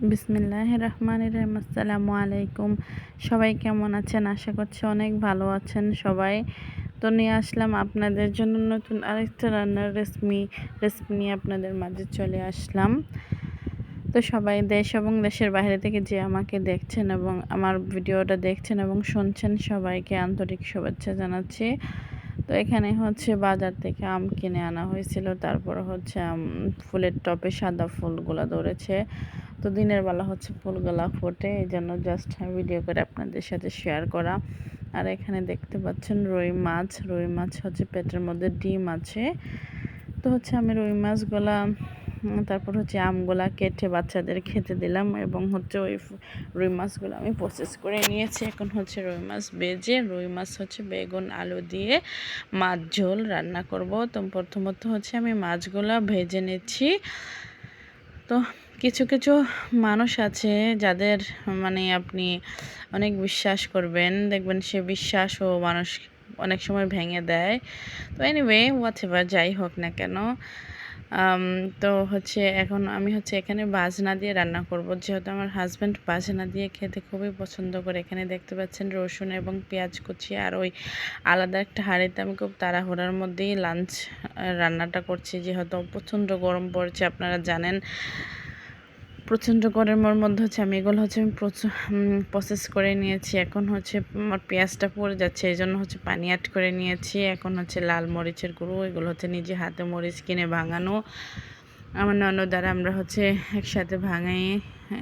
বিসমিল্লাহির রহমানির রহিম। আসসালামু আলাইকুম। সবাই কেমন আছেন? আশা করছি অনেক ভালো আছেন সবাই। তো নিয়ে আসলাম আপনাদের জন্য নতুন আরেকটা রান্নার রেসিপি নিয়ে আপনাদের মাঝে চলে আসলাম। তো সবাই দেশ এবং দেশের বাইরে থেকে যে আমাকে দেখছেন এবং আমার ভিডিওটা দেখছেন এবং শুনছেন, সবাইকে আন্তরিক শুভেচ্ছা জানাচ্ছি। তো এখানে হচ্ছে বাজার থেকে আম কিনে আনা হয়েছিল, তারপর হচ্ছে ফুলের টবে সাদা ফুলগুলো ধরেছে। তো দিনের বেলা হচ্ছে ফুলগুলা ফোটে, এই জন্য জাস্ট ভিডিও করে আপনাদের সাথে শেয়ার করা। আর এখানে দেখতে পাচ্ছেন রুই মাছ হচ্ছে পেটের মধ্যে ডিম আছে। তো হচ্ছে আমি রুই মাছগুলা তারপর হচ্ছে আমগুলা কেটে বাচ্চাদের খেতে দিলাম এবং হচ্ছে ওই রুই মাছগুলো আমি প্রসেস করে নিয়েছি। এখন হচ্ছে রুই মাছ ভেজে, রুই মাছ হচ্ছে বেগুন আলু দিয়ে মাছ ঝোল রান্না করব। তো প্রথমত হচ্ছে আমি মাছগুলা ভেজে নিচ্ছি। তো কিছু কিছু মানুষ আছে যাদের আপনি অনেক বিশ্বাস করবেন, দেখবেন সে বিশ্বাসও মানুষ অনেক সময় ভেঙে দেয়। তো এনিওয়ে হোয়াটএভার, যাই হোক না কেন, তো হচ্ছে এখন আমি হচ্ছে এখানে বাজনা দিয়ে রান্না করব, যেহেতু আমার হাজব্যান্ড বাজনা দিয়ে খেতে খুবই পছন্দ করে। এখানে দেখতে পাচ্ছেন রসুন এবং পেঁয়াজ কুচি, আর ওই আলাদা একটা হাঁড়িতে আমি খুব তাড়াহুড়ার মধ্যেই লাঞ্চ রান্নাটা করছি, যেহেতু প্রচণ্ড গরম পড়ছে আপনারা জানেন। প্রচণ্ড গরমের মধ্যে হচ্ছে আমি এগুলো হচ্ছে আমি প্রসেস করে নিয়েছি। এখন হচ্ছে আমার পেঁয়াজটা পড়ে যাচ্ছে, এই জন্য হচ্ছে পানি অ্যাড করে নিয়েছি। এখন হচ্ছে লাল মরিচের গুঁড়ো, এগুলো হচ্ছে নিজে হাতে মরিচ কিনে ভাঙানো, আমার ননদ দ্বারা আমরা হচ্ছে একসাথে ভাঙাই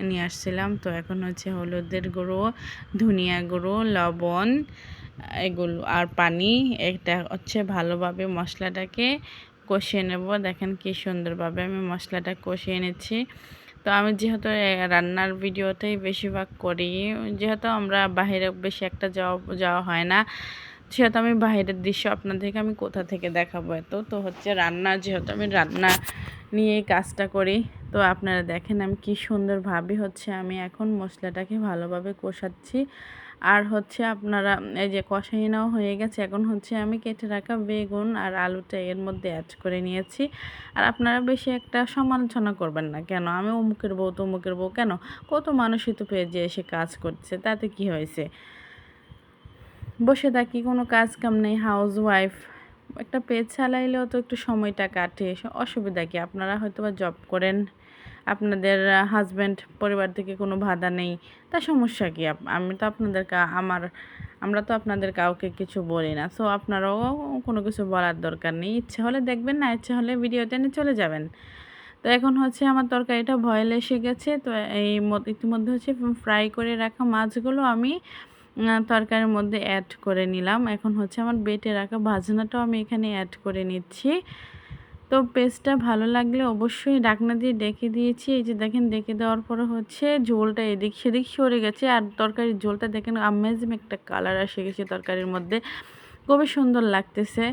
নিয়ে আসছিলাম। তো এখন হচ্ছে হলুদের গুঁড়ো, ধনিয়া গুঁড়ো, লবণ এগুলো আর পানি, এটা হচ্ছে ভালোভাবে মশলাটাকে কষিয়ে নেব। দেখেন কি সুন্দরভাবে আমি মশলাটা কষিয়ে নিচ্ছি। তো আমি যেহেতু রান্নার ভিডিওতেই বেশিরভাগ করি, যেহেতু আমরা বাইরে বেশি একটা যাওয়া হয় না, সেহেতু আমি বাইরের দৃশ্য আপনাদেরকে আমি কোথা থেকে দেখাবো। তো হচ্ছে রান্না, যেহেতু আমি রান্না নিয়ে কাজটা করি, তো আপনারা দেখেন আমি কি সুন্দরভাবে হচ্ছে আমি এখন মশলাটাকে ভালোভাবে কষাচ্ছি। আর হচ্ছে আপনারা এই যে কষাই নেওয়া হয়ে গেছে, এখন হচ্ছে আমি কেটে রাখা বেগুন আর আলুটা এর মধ্যে অ্যাড করে নিয়েছি। আর আপনারা বেশি একটা সমালোচনা করবেন না, কেন আমি অমুকের বউ তমুকের বউ, কেন কত মানুষই তো পেজে এসে কাজ করছে, তাতে কি হয়েছে? বসে থাকি, কোনো কাজ কাম নেই, হাউস ওয়াইফ, একটা পেজ চালাইলেও তো একটু সময়টা কাটে, অসুবিধা কি? আপনারা হয়তো বা জব করেন, আপনাদের হাজব্যান্ড পরিবার থেকে কোনো বাধা নেই, তা সমস্যা কি? আমি তো আপনাদের আমরা তো আপনাদের কাউকে কিছু বলি না। সো আপনারাও কোনো কিছু বলার দরকার নেই, ইচ্ছে হলে দেখবেন, না ইচ্ছে হলে ভিডিও টেনে চলে যাবেন। তো এখন হচ্ছে আমার তরকারিটা বয়েল এসে গেছে। তো ইতিমধ্যে হচ্ছে ফ্রাই করে রাখা মাছগুলো আমি তরকারির মধ্যে অ্যাড করে নিলাম। এখন হচ্ছে আমার বেটে রাখা ভাজনাটাও আমি এখানে অ্যাড করে নিচ্ছি। তো পেস্টটা ভালো লাগলে অবশ্যই ঢাকনা দিয়ে ডেকে দিয়েছি। এই যে দেখেন, ডেকে দেওয়ার পরে হচ্ছে ঝোলটা এদিক সেদিক সরে গেছে, আর তরকারির ঝোলটা দেখেন আমেজিং একটা কালার এসে গেছে তরকারির মধ্যে, খুবই সুন্দর লাগতেছে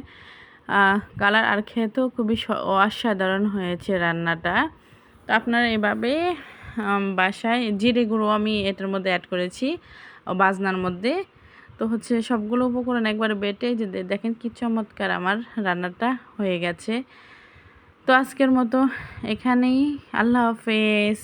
কালার, আর খেতেও খুবই অসাধারণ হয়েছে রান্নাটা। তো আপনারা এভাবে বাসায় জিরে গুঁড়ো আমি এটার মধ্যে অ্যাড করেছি বাজনার মধ্যে। তো হচ্ছে সবগুলো উপকরণ একবারে বেটে যে দেখেন কি চমৎকার আমার রান্নাটা হয়ে গেছে। তো আজকের মতো এখানেই, আল্লাহ হাফেজ।